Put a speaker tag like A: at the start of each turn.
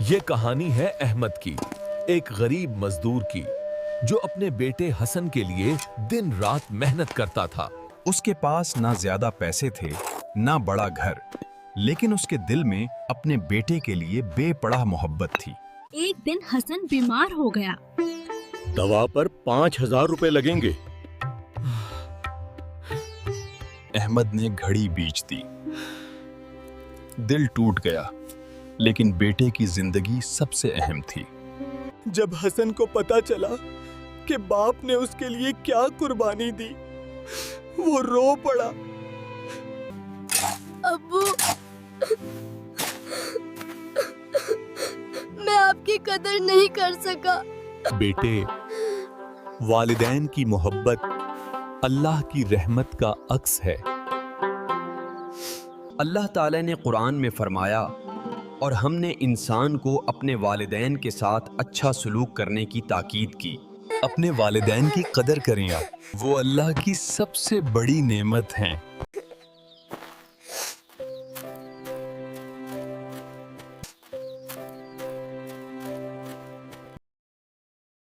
A: یہ کہانی ہے احمد کی، ایک غریب مزدور کی جو اپنے بیٹے حسن کے لیے دن رات محنت کرتا تھا۔
B: اس کے پاس نہ زیادہ پیسے تھے نہ بڑا گھر، لیکن اس کے دل میں اپنے بیٹے کے لیے بے پناہ محبت تھی۔
C: ایک دن حسن بیمار ہو گیا۔
D: دوا پر 5,000 روپے لگیں گے۔
B: احمد نے گھڑی بیچ دی۔ دل ٹوٹ گیا، لیکن بیٹے کی زندگی سب سے اہم تھی۔
D: جب حسن کو پتا چلا کہ باپ نے اس کے لیے کیا قربانی دی، وہ رو پڑا۔
E: ابو، میں آپ کی قدر نہیں کر سکا۔
A: بیٹے، والدین کی محبت اللہ کی رحمت کا عکس ہے۔
F: اللہ تعالیٰ نے قرآن میں فرمایا، اور ہم نے انسان کو اپنے والدین کے ساتھ اچھا سلوک کرنے کی تاکید کی۔
B: اپنے والدین کی قدر کریں آپ، وہ اللہ کی سب سے بڑی نعمت ہیں۔